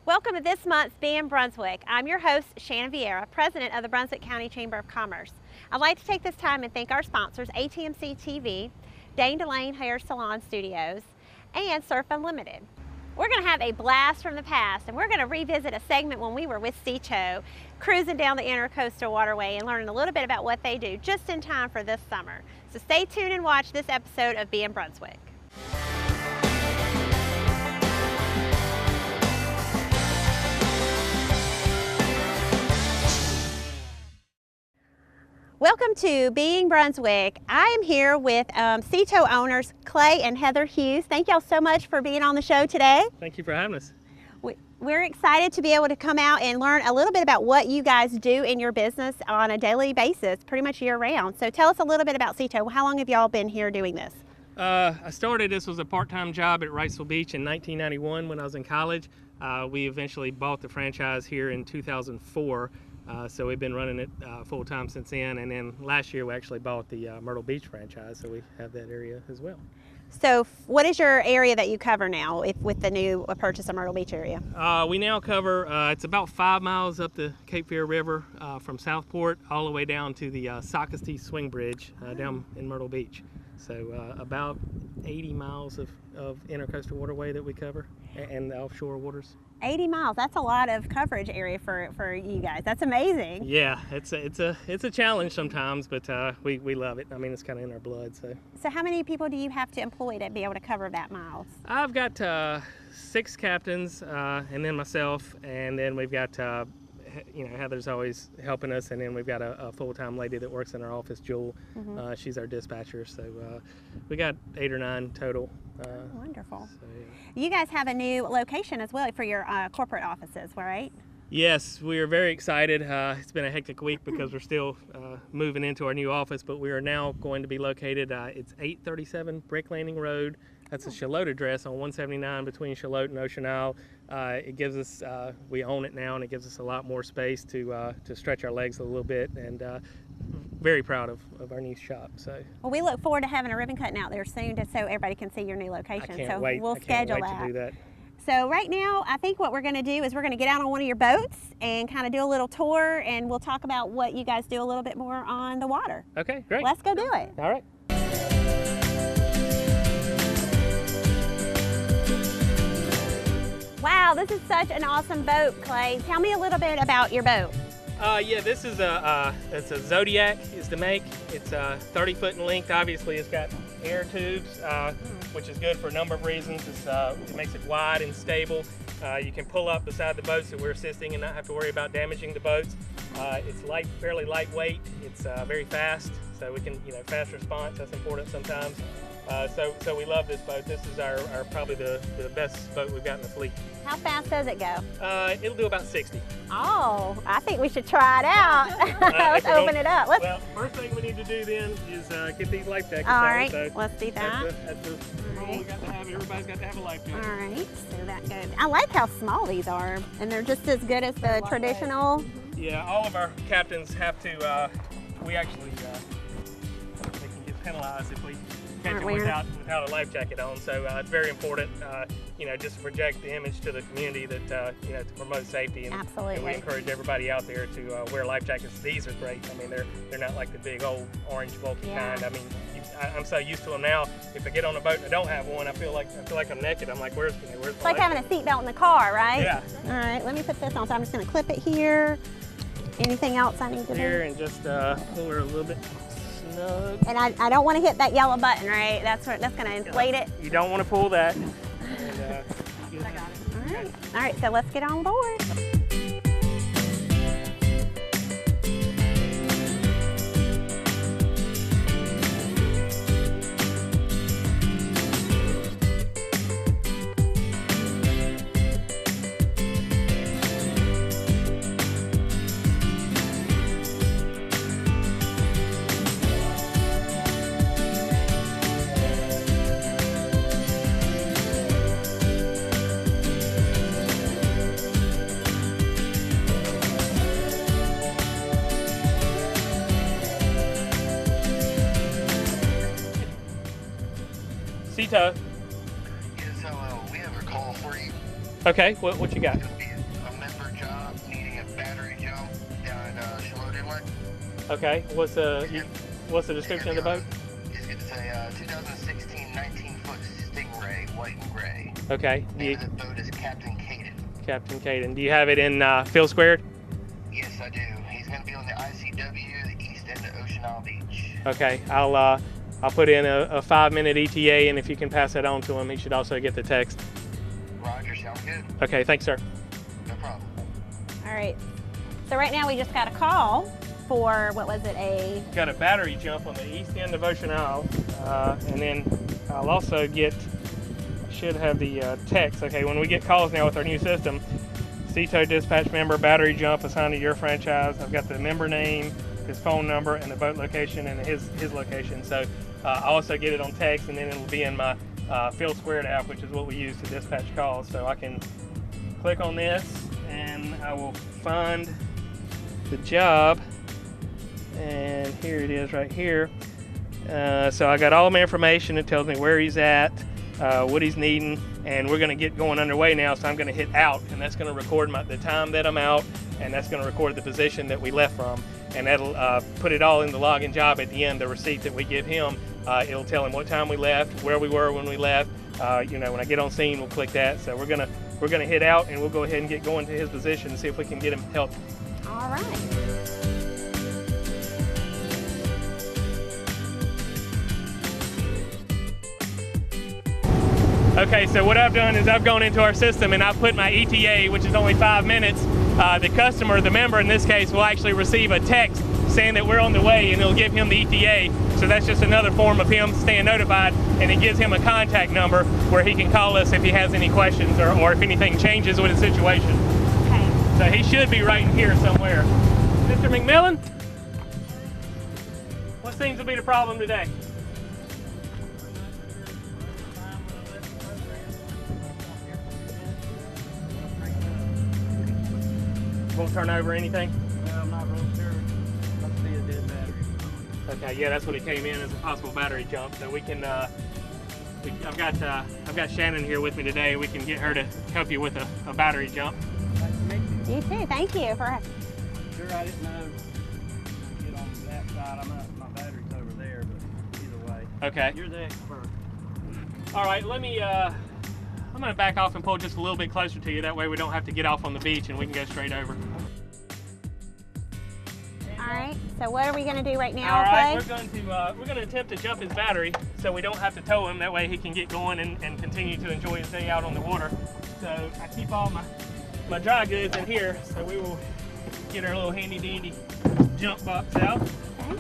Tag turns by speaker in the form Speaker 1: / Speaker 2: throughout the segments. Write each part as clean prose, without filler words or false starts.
Speaker 1: Welcome to this month's Be in Brunswick. I'm your host, Shannon Vieira, President of the Brunswick County Chamber of Commerce. I'd like to take this time and thank our sponsors, ATMC TV, Dane Delane Hair Salon Studios, and Surf Unlimited. We're going to have a blast from the past, and we're going to revisit a segment when we were with Seato, cruising down the Intercoastal Waterway and learning a little bit about what they do just in time for this summer. So stay tuned and watch this episode of Be in Brunswick. Welcome to Being Brunswick. I am here with Seato owners Clay and Heather Hughes. Thank y'all so much for being on the show today.
Speaker 2: Thank you for having us.
Speaker 1: We're excited to be able to come out and learn a little bit about what you guys do in your business on a daily basis, pretty much year round. So tell us a little bit about Seato. How long have y'all been here doing this?
Speaker 2: This was a part-time job at Wrightsville Beach in 1991 when I was in college. We eventually bought the franchise here in 2004. So we've been running it full-time since then, and then last year we actually bought the Myrtle Beach franchise, so we have that area as well.
Speaker 1: So what is your area that you cover now with the new purchase of Myrtle Beach area?
Speaker 2: We now cover, it's about 5 miles up the Cape Fear River from Southport all the way down to the Socastee Swing Bridge down in Myrtle Beach. So about 80 miles of intercoastal waterway that we cover, and the offshore waters.
Speaker 1: 80 miles, that's a lot of coverage area for you guys. That's amazing.
Speaker 2: Yeah, it's a challenge sometimes, but we love it. I mean, it's kind of in our blood.
Speaker 1: So how many people do you have to employ to be able to cover that miles?
Speaker 2: I've got 6 captains, and then myself, and then we've got Heather's always helping us, and then we've got a full-time lady that works in our office, Jewel. Mm-hmm. She's our dispatcher, so we got 8 or 9 total.
Speaker 1: Wonderful.
Speaker 2: So, yeah.
Speaker 1: You guys have a new location as well for your corporate offices, right?
Speaker 2: Yes, we are very excited. It's been a hectic week because we're still moving into our new office, but we are now going to be located, it's 837 Brick Landing Road. That's a Shallotte address on 179 between Shallotte and Ocean Isle. It gives us, we own it now, and it gives us a lot more space to stretch our legs a little bit, and very proud of our new shop. So.
Speaker 1: Well, we look forward to having a ribbon cutting out there soon so everybody can see your new location.
Speaker 2: I can't wait.
Speaker 1: We'll schedule that.
Speaker 2: To do that.
Speaker 1: So right now, I think what we're going to do is we're going to get out on one of your boats and kind of do a little tour, and we'll talk about what you guys do a little bit more on the water.
Speaker 2: Okay, great.
Speaker 1: Let's go do it.
Speaker 2: All right.
Speaker 1: Wow, this is such an awesome boat, Clay. Tell me a little bit about your boat.
Speaker 2: Yeah, this is it's a Zodiac is the make. It's 30 foot in length. Obviously, it's got air tubes, which is good for a number of reasons. It makes it wide and stable. You can pull up beside the boats that we're assisting and not have to worry about damaging the boats. It's fairly lightweight. It's very fast, so we can, fast response. That's important sometimes. So we love this boat. This is our probably the best boat we've got in the fleet.
Speaker 1: How fast does it go?
Speaker 2: It'll do about 60.
Speaker 1: Oh, I think we should try it out. Let's open it up.
Speaker 2: Well, first thing we need to do then is get these life jackets
Speaker 1: on. All
Speaker 2: on.
Speaker 1: right,
Speaker 2: So
Speaker 1: let's do that.
Speaker 2: That's the rule we got to have. Everybody's got to have a life jacket.
Speaker 1: All right, so that goes. I like how small these are, and they're just as good as the traditional.
Speaker 2: Yeah, all of our captains have to, we actually, they can get penalized if we catch it without a life jacket on. So it's very important, just to project the image to the community that, to promote safety. And,
Speaker 1: absolutely.
Speaker 2: And we encourage everybody out there to wear life jackets. These are great. I mean, they're not like the big old orange bulky kind. I mean, I'm so used to them now. If I get on a boat and I don't have one, I feel like I'm naked. I'm like, where's
Speaker 1: it's like having a seatbelt in the car, right?
Speaker 2: Yeah.
Speaker 1: All right, let me put this on. So I'm just going to clip it here. Anything else I need to do?
Speaker 2: Here, and just pull her a little bit snug.
Speaker 1: And I don't want to hit that yellow button, right? That's going to inflate it.
Speaker 2: You don't want to pull that. And,
Speaker 1: I got it. All right, so let's get on board.
Speaker 2: Seato.
Speaker 3: Yeah, so we have a call for you.
Speaker 2: Okay, what you got?
Speaker 3: It'll be
Speaker 2: Okay. What's the description of the boat?
Speaker 3: It's a 2016 19-foot Stingray, white and gray.
Speaker 2: Okay.
Speaker 3: The name of the boat is Captain Caden.
Speaker 2: Captain Caden. Do you have it in Phil Squared?
Speaker 3: Yes, I do. He's going to be on the ICW, the east end of Ocean Isle Beach.
Speaker 2: Okay. I'll put in a 5-minute ETA, and if you can pass that on to him, he should also get the text.
Speaker 3: Roger, sounds good.
Speaker 2: Okay. Thanks, sir.
Speaker 3: No problem.
Speaker 1: All right. So right now we just got a call for, what was it,
Speaker 2: Got a battery jump on the east end of Ocean Isle, and then I'll also should have the text. Okay, when we get calls now with our new system, CTO dispatch member, battery jump assigned to your franchise. I've got the member name, his phone number, and the boat location and his location. So I also get it on text, and then it'll be in my Phil Squared app, which is what we use to dispatch calls. So I can click on this, and I will find the job. And here it is right here. So I got all my information. It tells me where he's at, what he's needing, and we're going to get going underway now. So I'm going to hit out, and that's going to record the time that I'm out, and that's going to record the position that we left from, and that'll put it all in the login job at the end. The receipt that we give him, it'll tell him what time we left, where we were when we left. When I get on scene, we'll click that. So we're gonna hit out, and we'll go ahead and get going to his position and see if we can get him help.
Speaker 1: All right.
Speaker 2: Okay, so what I've done is I've gone into our system and I've put my ETA, which is only 5 minutes. The customer, the member in this case, will actually receive a text saying that we're on the way, and it'll give him the ETA. So that's just another form of him staying notified, and it gives him a contact number where he can call us if he has any questions or if anything changes with his situation.
Speaker 1: Okay.
Speaker 2: So he should be right in here somewhere. Mr. McMillan, what seems to be the problem today? Won't turn over anything?
Speaker 4: No, I'm not real sure. Must be a dead battery.
Speaker 2: Okay, yeah, that's what it came in as a possible battery jump. So we can, I've got Shannon here with me today. We can get her to help you with a battery jump.
Speaker 4: Nice to meet you.
Speaker 1: You too. Thank you for.
Speaker 4: Sure, I didn't know. Get on that side. My battery's over there, but either way.
Speaker 2: Okay.
Speaker 4: You're the expert.
Speaker 2: All right, I'm gonna back off and pull just a little bit closer to you. That way we don't have to get off on the beach and we can go straight over.
Speaker 1: All right. So what are we going to do right now?
Speaker 2: All right,
Speaker 1: Clay?
Speaker 2: we're gonna attempt to jump his battery so we don't have to tow him. That way he can get going and continue to enjoy his day out on the water. So I keep all my dry goods in here. So we will get our little handy dandy jump box out.
Speaker 1: Okay.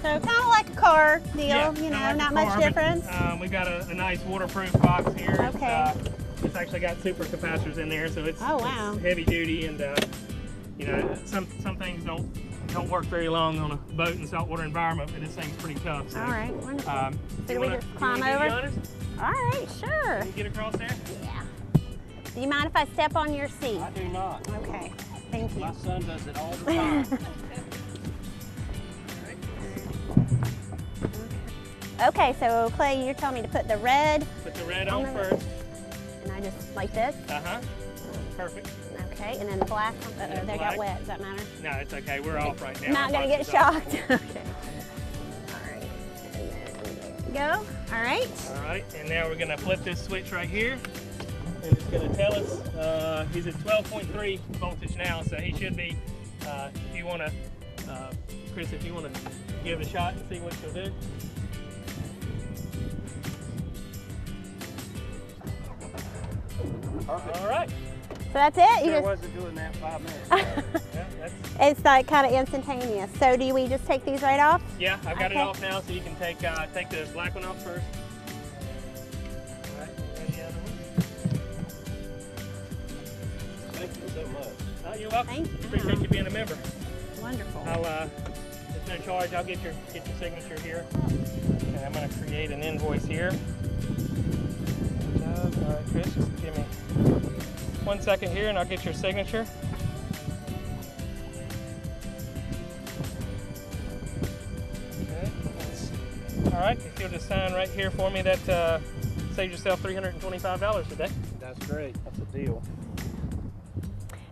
Speaker 1: So kind of like a car deal,
Speaker 2: Yeah, like
Speaker 1: not
Speaker 2: a
Speaker 1: much
Speaker 2: car, but,
Speaker 1: difference.
Speaker 2: We've got a nice waterproof box here.
Speaker 1: Okay.
Speaker 2: It's actually got super capacitors in there, so it's,
Speaker 1: Oh, wow.
Speaker 2: it's heavy duty, and some things don't work very long on a boat in saltwater environment, but this thing's pretty tough. So,
Speaker 1: All right, wonderful.
Speaker 2: So
Speaker 1: do we just climb over? All right, sure.
Speaker 2: Can you get across there?
Speaker 1: Yeah. Do you mind if I step on your seat?
Speaker 4: I do not.
Speaker 1: Okay, thank you.
Speaker 4: My son does it all the time.
Speaker 1: Okay, so Clay, you're telling me to put the red,
Speaker 2: Put the red on
Speaker 1: On the-
Speaker 2: first.
Speaker 1: and I just like this.
Speaker 2: Perfect.
Speaker 1: Okay, and then the black.
Speaker 2: And
Speaker 1: They
Speaker 2: black.
Speaker 1: got wet. Does that matter?
Speaker 2: No, it's okay. We're off right now.
Speaker 1: Not gonna get
Speaker 2: Box is off.
Speaker 1: shocked. Okay. All right. And then go. All right.
Speaker 2: All right, and now we're gonna flip this switch right here, and it's gonna tell us he's at 12.3 voltage now, so he should be. If you wanna, Chris, if you wanna give it a shot and see what she'll do.
Speaker 4: Perfect.
Speaker 2: All right.
Speaker 1: So that's it. You
Speaker 4: Sure
Speaker 1: just.
Speaker 4: wasn't doing that 5 minutes.
Speaker 2: Yeah, that's,
Speaker 1: It's like kind of instantaneous. So do we just take these right off?
Speaker 2: yeah, I've got it
Speaker 1: Okay.
Speaker 2: off now, so you can take the black one off first. All right, and the other one.
Speaker 4: Thank you so much.
Speaker 2: Oh, you're welcome.
Speaker 1: Thank you.
Speaker 2: Appreciate you being a member.
Speaker 1: Wonderful.
Speaker 2: It's no charge. I'll get your signature here, and I'm going to create an invoice here. Good job. All right, Chris, just give me 1 second here, and I'll get your signature. Okay. All right. If you'll just sign right here for me, that saved yourself $325 today.
Speaker 4: That's great. That's a deal.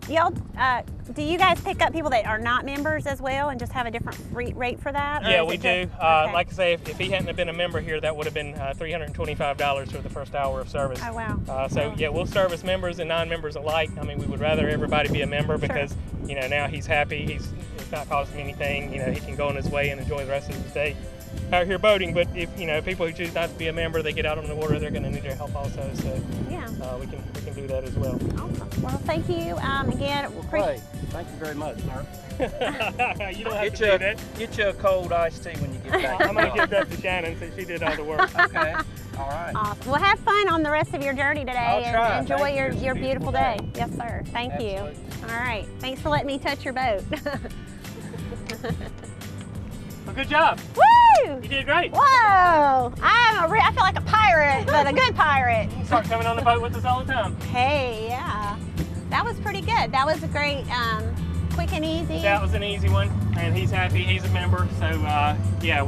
Speaker 1: Y'all, do you guys pick up people that are not members as well and just have a different rate for that?
Speaker 2: Yeah, we do. Okay. Like I say, if he hadn't have been a member here, that would have been $325 for the first hour of service.
Speaker 1: Oh, wow.
Speaker 2: So yeah, we'll service members and non-members alike. I mean, we would rather everybody be a member because, you know, now he's happy. It's not costing him anything. You know, he can go on his way and enjoy the rest of his day out here boating. But if, you know, people who choose not to be a member, they get out on the water, they're going to need your help also. So
Speaker 1: yeah, we
Speaker 2: can do that as well.
Speaker 1: Awesome. Well, thank you again.
Speaker 4: Clay, thank you very much, sir.
Speaker 2: You don't have to do that.
Speaker 4: Get you a cold iced tea when you get back.
Speaker 2: I'm going to give that to Shannon since she did all the work.
Speaker 4: Okay. All right.
Speaker 1: Awesome. Well, have fun on the rest of your journey today and enjoy your beautiful day. Yes, sir. Thank you. All right. Thanks for letting me touch your boat.
Speaker 2: Well, good job.
Speaker 1: Woo!
Speaker 2: You did great.
Speaker 1: Whoa! I feel like a pirate, but a good pirate.
Speaker 2: Start coming on the boat with us all the time.
Speaker 1: Hey, yeah. That was pretty good. That was a great, quick and easy.
Speaker 2: That was an easy one, and he's happy. He's a member, so yeah,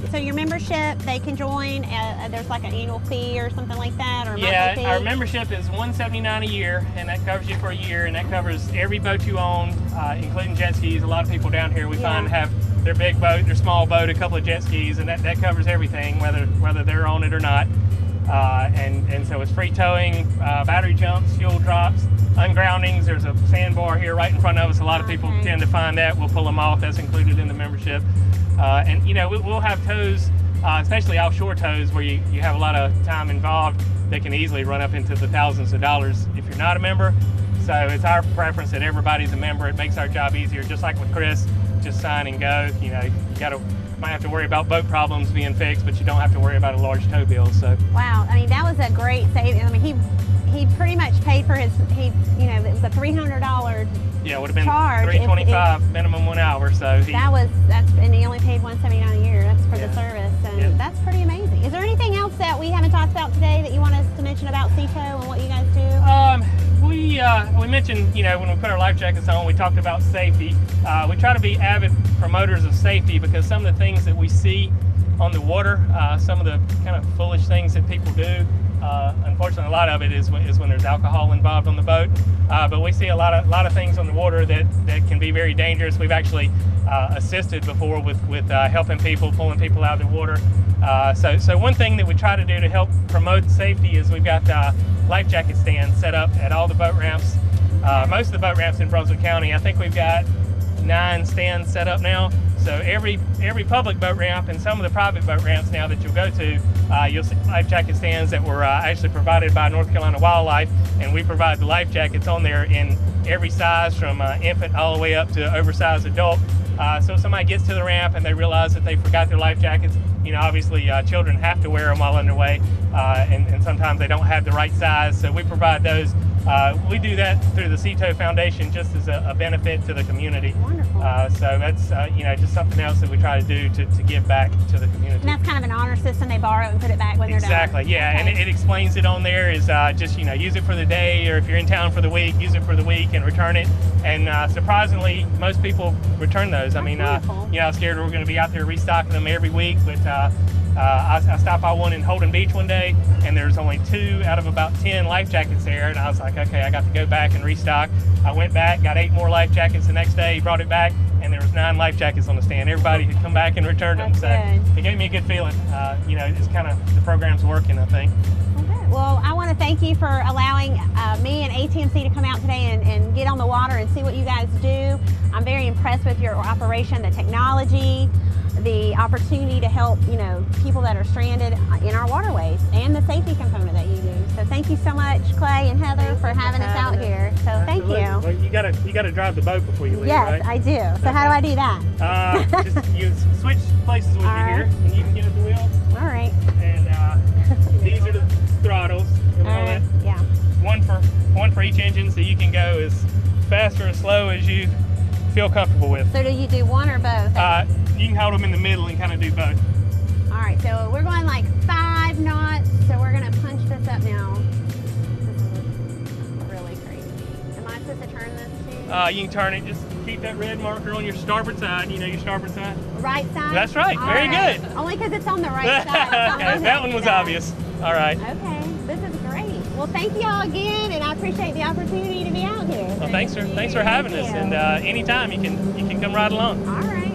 Speaker 1: So your membership, they can join. There's like an annual fee or something like that, or
Speaker 2: yeah,
Speaker 1: monthly fee?
Speaker 2: Our membership is $179 a year, and that covers you for a year, and that covers every boat you own, including jet skis. A lot of people down here we find have their big boat, their small boat, a couple of jet skis, and that covers everything, whether they're on it or not. And so it's free towing, battery jumps, fuel drops, ungroundings. There's a sandbar here right in front of us. A lot of people tend to find that. We'll pull them off. That's included in the membership. And you know, we'll have tows, especially offshore tows, where you have a lot of time involved that can easily run up into the thousands of dollars if you're not a member. So it's our preference that everybody's a member. It makes our job easier, just like with Chris, just sign and go. You know, might have to worry about boat problems being fixed, but you don't have to worry about a large tow bill. So
Speaker 1: wow, I mean, that was a great savings. I mean, he pretty much paid for his, you know, it was a $300
Speaker 2: yeah, it would have been
Speaker 1: charge
Speaker 2: $325 minimum 1 hour. So
Speaker 1: and he only paid $179 a year. That's for the service, and that's pretty amazing. Is there anything else that we haven't talked about today that you want us to mention about CETO and what you guys do?
Speaker 2: We mentioned, you know, when we put our life jackets on, we talked about safety. We try to be avid promoters of safety because some of the things that we see on the water, some of the kind of foolish things that people do, unfortunately a lot of it is when there's alcohol involved on the boat. But we see a lot of things on the water that can be very dangerous. We've actually assisted before with helping people, pulling people out of the water. So one thing that we try to do to help promote safety is we've got life jacket stands set up at all the boat ramps. Most of the boat ramps in Brunswick County, I think we've got 9 stands set up now. So every public boat ramp and some of the private boat ramps now that you'll go to, you'll see life jacket stands that were actually provided by North Carolina Wildlife, and we provide the life jackets on there in every size from infant all the way up to oversized adult. So if somebody gets to the ramp and they realize that they forgot their life jackets, you know, obviously children have to wear them while underway, and sometimes they don't have the right size, so we provide those. We do that through the CETO Foundation just as a benefit to the community.
Speaker 1: Wonderful.
Speaker 2: So that's you know, just something else that we try to do to give back to the community.
Speaker 1: And that's kind of an honor system. They borrow and put it back when they're done.
Speaker 2: Exactly, yeah. Okay. And it explains it on there is just, you know, use it for the day, or if you're in town for the week, use it for the week and return it. And surprisingly, most people return those. I mean, you know, I was scared we were going to be out there restocking them every week, but I stopped by one in Holden Beach one day, and there's only 2 out of about 10 life jackets there, and I was like, okay, I got to go back and restock. I went back, got 8 more life jackets the next day, brought it back, and there was 9 life jackets on the stand. Everybody had come back and returned them, so it gave me a good feeling. You know, it's kind of, the program's working, I think.
Speaker 1: Well, I want to thank you for allowing me and ATMC to come out today and get on the water and see what you guys do. I'm very impressed with your operation, the technology, the opportunity to help, you know, people that are stranded in our waterways, and the safety component that you do. So thank you so much, Clay and Heather, for having us out here. So
Speaker 2: Absolutely.
Speaker 1: Thank you.
Speaker 2: Well, you gotta drive the boat before you leave,
Speaker 1: yes,
Speaker 2: right?
Speaker 1: I do. So how do I do that?
Speaker 2: Just you switch places with me here, and you can get at the wheel.
Speaker 1: All right.
Speaker 2: And these are the throttles.
Speaker 1: Yeah.
Speaker 2: One for each engine, so you can go as fast or as slow as you feel comfortable with.
Speaker 1: So do you do one or both?
Speaker 2: You can hold them in the middle and kind of do both.
Speaker 1: All right, so we're going like 5 knots, so we're gonna punch this up now. This is really crazy. Am I supposed to turn this too?
Speaker 2: You can turn it, just keep that red marker on your starboard side. You know your starboard side?
Speaker 1: Right side?
Speaker 2: That's right,
Speaker 1: All
Speaker 2: very
Speaker 1: right.
Speaker 2: good.
Speaker 1: Only because it's on the right side.
Speaker 2: Okay, that one was obvious. All right.
Speaker 1: Okay, this is great. Well, Well, thank you all again, and I appreciate the opportunity to be out here.
Speaker 2: Well, thanks for having us, and anytime you can come right along.
Speaker 1: All right.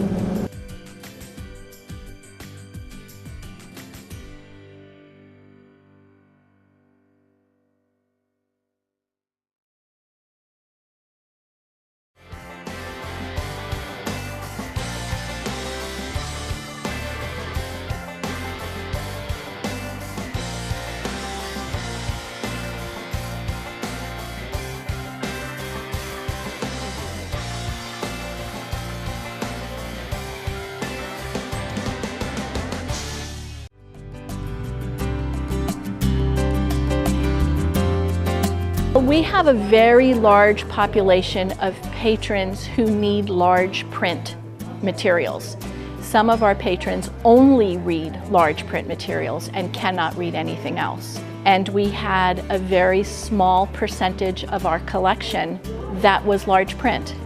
Speaker 5: We have a very large population of patrons who need large print materials. Some of our patrons only read large print materials and cannot read anything else. And we had a very small percentage of our collection that was large print.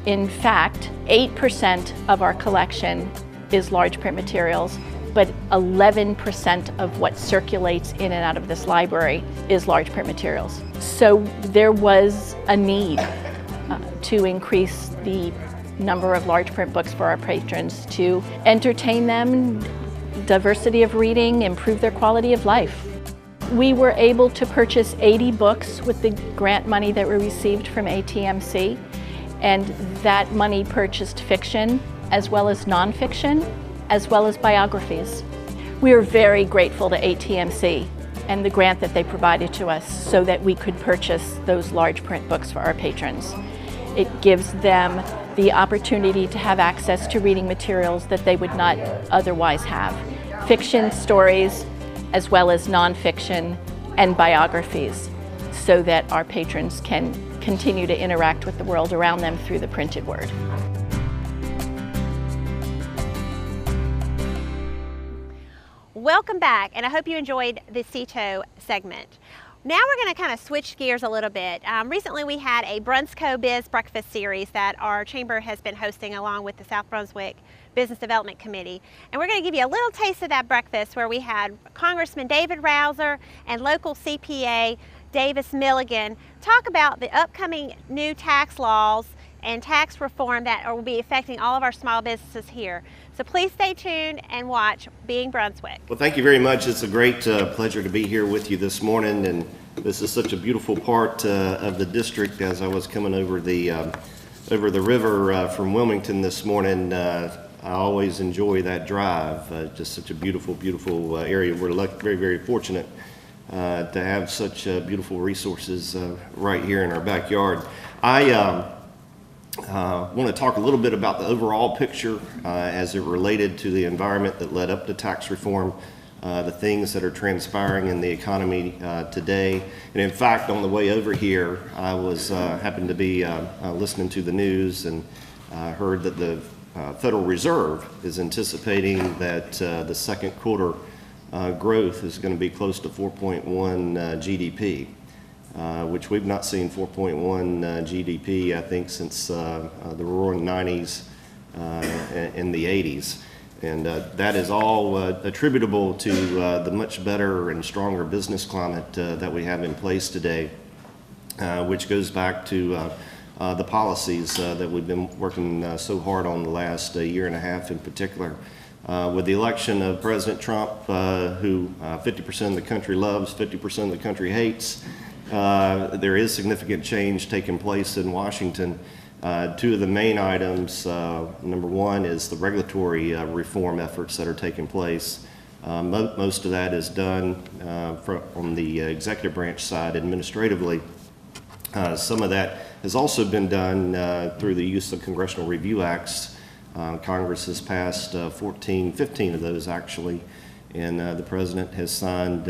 Speaker 5: In fact, 8% of our collection is large print materials, but 11% of what circulates in and out of this library is large print materials. So there was a need to increase the number of large print books for our patrons to entertain them, diversity of reading, improve their quality of life. We were able to purchase 80 books with the grant money that we received from ATMC, and that money purchased fiction as well as nonfiction, as well as biographies. We are very grateful to ATMC and the grant that they provided to us so that we could purchase those large print books for our patrons. It gives them the opportunity to have access to reading materials that they would not otherwise have. Fiction stories, as well as nonfiction and biographies, so that our patrons can continue to interact with the world around them through the printed word.
Speaker 1: Welcome back, and I hope you enjoyed the CETO segment. Now we're going to kind of switch gears a little bit. Recently we had a Brunsco Biz Breakfast series that our chamber has been hosting along with the South Brunswick Business Development Committee. And we're going to give you a little taste of that breakfast where we had Congressman David Rouser and local CPA Davis Milligan talk about the upcoming new tax laws and tax reform that will be affecting all of our small businesses here. So please stay tuned and watch Being Brunswick.
Speaker 6: Well, thank you very much. It's a great pleasure to be here with you this morning, and this is such a beautiful part of the district. As I was coming over the river from Wilmington this morning, I always enjoy that drive. Just such a beautiful, beautiful area. We're very, very fortunate to have such beautiful resources right here in our backyard. I want to talk a little bit about the overall picture as it related to the environment that led up to tax reform, the things that are transpiring in the economy today. And in fact, on the way over here, I was happened to be listening to the news and heard that the Federal Reserve is anticipating that the second quarter growth is going to be close to 4.1 GDP. Which we've not seen 4.1 GDP, I think, since the roaring 90s and the 80s. And that is all attributable to the much better and stronger business climate that we have in place today, which goes back to the policies that we've been working so hard on the last year and a half in particular. With the election of President Trump, who 50% of the country loves, 50% of the country hates, there is significant change taking place in Washington. Two of the main items, number one is the regulatory reform efforts that are taking place. Most of that is done from the executive branch side administratively. Some of that has also been done through the use of Congressional Review Acts. Congress has passed 15 of those actually, and the President has signed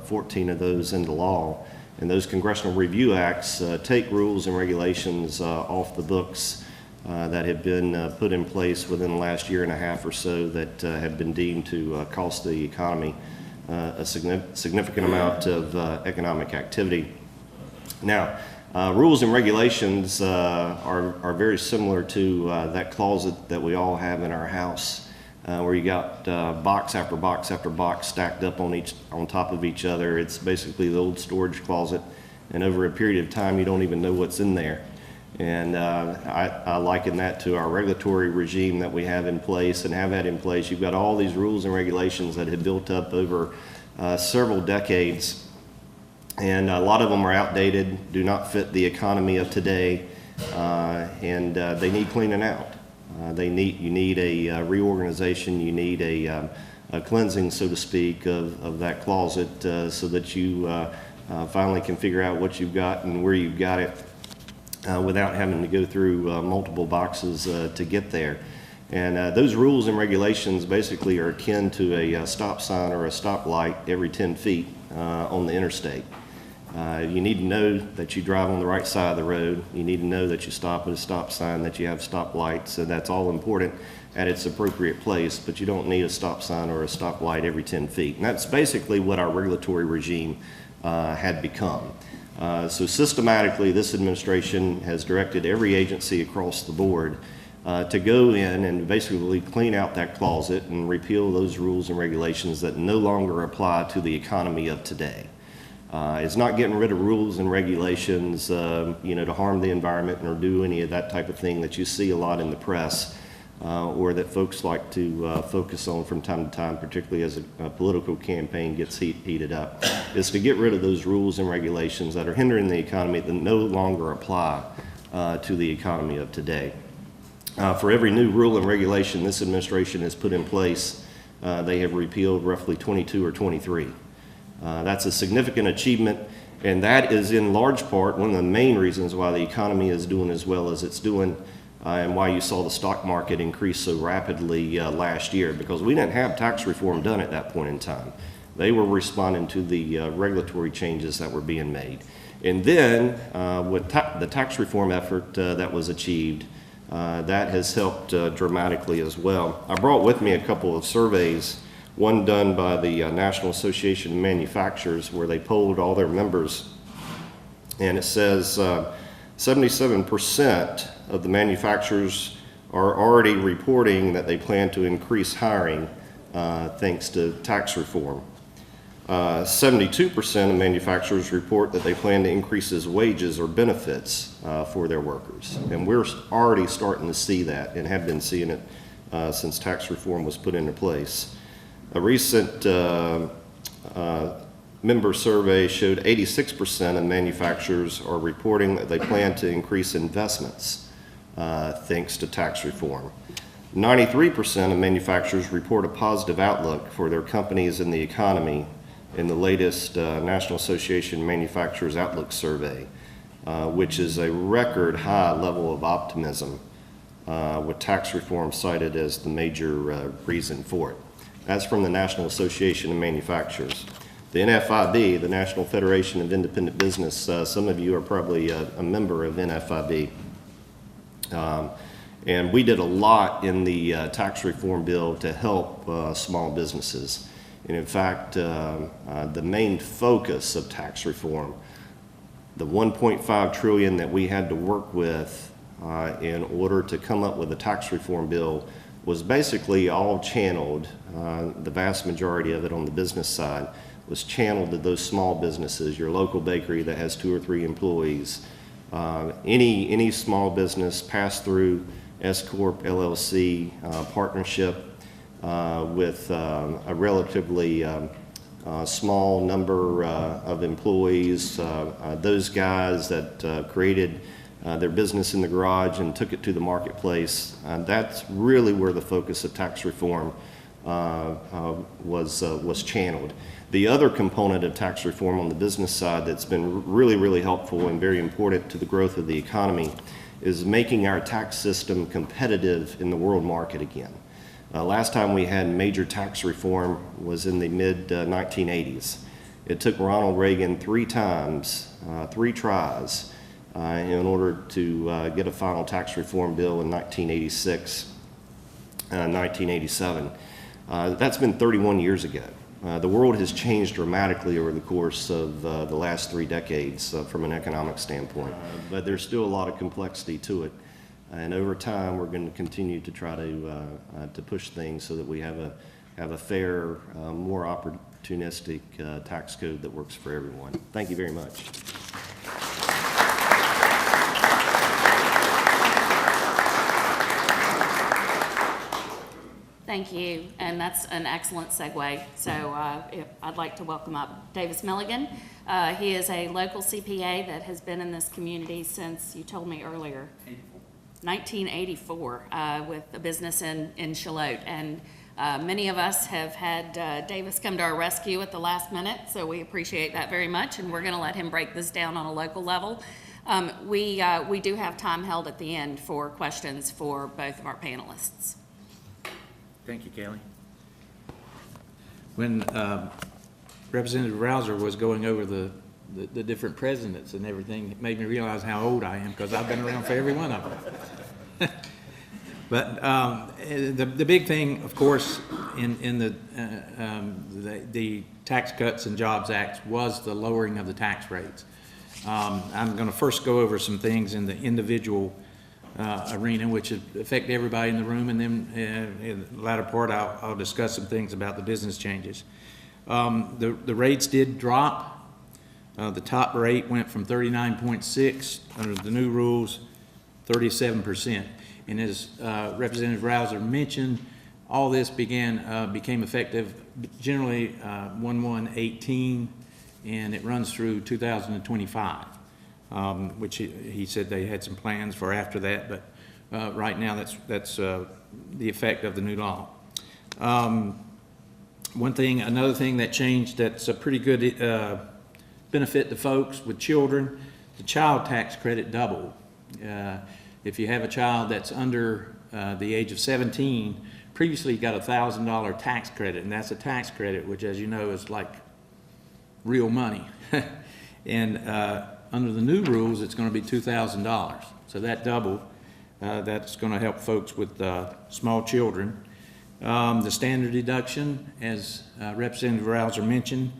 Speaker 6: 14 of those into law. And those Congressional Review Acts take rules and regulations off the books that have been put in place within the last year and a half or so that have been deemed to cost the economy a significant amount of economic activity. Now, rules and regulations are very similar to that closet that we all have in our house. where you got box after box after box stacked up on top of each other. It's basically the old storage closet, and over a period of time you don't even know what's in there. And I liken that to our regulatory regime that we have in place and have had in place. You've got all these rules and regulations that have built up over several decades, and a lot of them are outdated, do not fit the economy of today, and they need cleaning out. You need a reorganization, you need a cleansing, so to speak, of that closet so that you finally can figure out what you've got and where you've got it without having to go through multiple boxes to get there. And those rules and regulations basically are akin to a stop sign or a stoplight every 10 feet on the interstate. You need to know that you drive on the right side of the road. You need to know that you stop at a stop sign, that you have stop lights. So that's all important at its appropriate place, but you don't need a stop sign or a stoplight every 10 feet. And that's basically what our regulatory regime had become. So systematically, this administration has directed every agency across the board to go in and basically clean out that closet and repeal those rules and regulations that no longer apply to the economy of today. It's not getting rid of rules and regulations, to harm the environment or do any of that type of thing that you see a lot in the press or that folks like to focus on from time to time, particularly as a political campaign gets heated up. Is to get rid of those rules and regulations that are hindering the economy that no longer apply to the economy of today. For every new rule and regulation this administration has put in place, they have repealed roughly 22 or 23. That's a significant achievement, and that is in large part one of the main reasons why the economy is doing as well as it's doing, and why you saw the stock market increase so rapidly last year, because we didn't have tax reform done at that point in time. They were responding to the regulatory changes that were being made. And then with the tax reform effort that was achieved, that has helped dramatically as well. I brought with me a couple of surveys, one done by the National Association of Manufacturers, where they polled all their members, and it says 77% of the manufacturers are already reporting that they plan to increase hiring thanks to tax reform. 72% of manufacturers report that they plan to increase wages or benefits for their workers. And we're already starting to see that and have been seeing it since tax reform was put into place. A recent member survey showed 86% of manufacturers are reporting that they plan to increase investments thanks to tax reform. 93% of manufacturers report a positive outlook for their companies and the economy in the latest National Association of Manufacturers Outlook Survey, which is a record high level of optimism with tax reform cited as the major reason for it. That's from the National Association of Manufacturers. The NFIB, the National Federation of Independent Business, some of you are probably a member of NFIB. And we did a lot in the tax reform bill to help small businesses. And in fact, the main focus of tax reform, the $1.5 trillion that we had to work with in order to come up with a tax reform bill, was basically all channeled, the vast majority of it on the business side, was channeled to those small businesses, your local bakery that has 2 or 3 employees, any small business, pass-through, S-Corp, LLC, partnership with a relatively small number of employees, those guys that created their business in the garage and took it to the marketplace. That's really where the focus of tax reform was channeled. The other component of tax reform on the business side that's been really, really helpful and very important to the growth of the economy is making our tax system competitive in the world market again. Last time we had major tax reform was in the mid-1980s. It took Ronald Reagan 3 times, 3 tries, in order to get a final tax reform bill in 1986, 1987. That's been 31 years ago. The world has changed dramatically over the course of the last 3 decades from an economic standpoint, but there's still a lot of complexity to it. And over time, we're going to continue to try to push things so that we have a fair, more opportunistic tax code that works for everyone. Thank you very much.
Speaker 7: Thank you, and that's an excellent segue. So I'd like to welcome up Davis Milligan. He is a local CPA that has been in this community since, you told me earlier, 1984, with a business in Charlotte. And many of us have had Davis come to our rescue at the last minute, so we appreciate that very much, and we're going to let him break this down on a local level. We do have time held at the end for questions for both of our panelists.
Speaker 8: Thank you, Kelly. When Representative Rouser was going over the different presidents and everything, it made me realize how old I am, because I've been around for every one of them. But the big thing, of course, in the Tax Cuts and Jobs Act was the lowering of the tax rates. I'm going to first go over some things in the individual arena, which affect everybody in the room, and then in the latter part I'll discuss some things about the business changes. The rates did drop. The top rate went from 39.6 under the new rules, 37%. And as Representative Rouser mentioned, all this became effective generally 1/1/18, and it runs through 2025. Which he said they had some plans for after that, but right now that's the effect of the new law. Another thing that changed that's a pretty good benefit to folks with children, the child tax credit doubled. If you have a child that's under the age of 17, previously you got a $1,000 tax credit, and that's a tax credit, which, as you know, is like real money. And under the new rules, it's going to be $2,000. So that doubled. That's going to help folks with small children. The standard deduction, as Representative Rouser mentioned,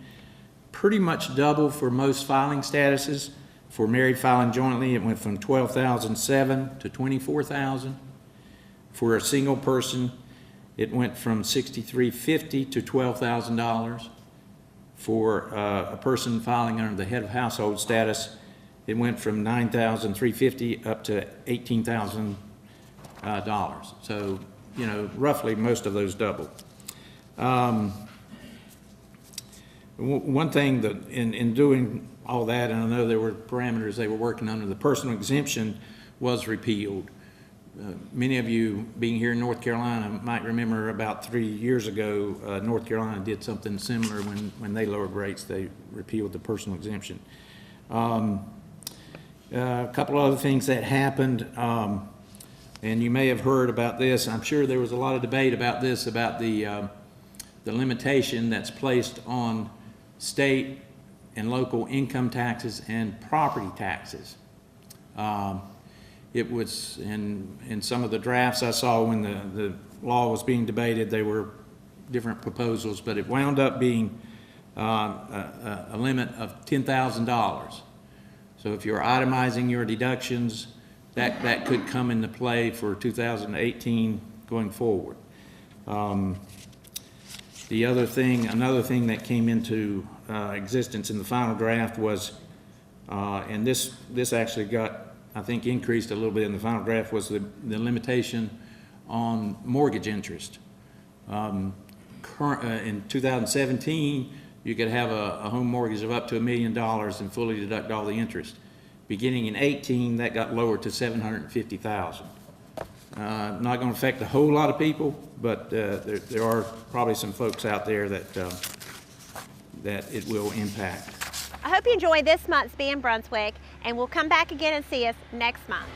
Speaker 8: pretty much doubled for most filing statuses. For married filing jointly, it went from $12,007 to $24,000. For a single person, it went from $6,350 to $12,000. For a person filing under the head of household status, it went from $9,350 up to $18,000. So, you know, roughly most of those doubled. One thing that in doing all that, and I know there were parameters they were working under, the personal exemption was repealed. Many of you being here in North Carolina might remember about 3 years ago, North Carolina did something similar when they lowered rates. They repealed the personal exemption. A couple other things that happened, and you may have heard about this. I'm sure there was a lot of debate about this, about the limitation that's placed on state and local income taxes and property taxes. It was in some of the drafts I saw when the law was being debated, there were different proposals, but it wound up being a limit of $10,000. So if you're itemizing your deductions, that could come into play for 2018 going forward. Another thing that came into existence in the final draft was, and this actually got, I think, increased a little bit in the final draft, was the limitation on mortgage interest. In 2017, you could have a home mortgage of up to $1 million and fully deduct all the interest. Beginning in 18, that got lowered to $750,000. Not going to affect a whole lot of people, but there are probably some folks out there that it will impact.
Speaker 1: I hope you enjoy this month's Be in Brunswick, and we'll come back again and see us next month.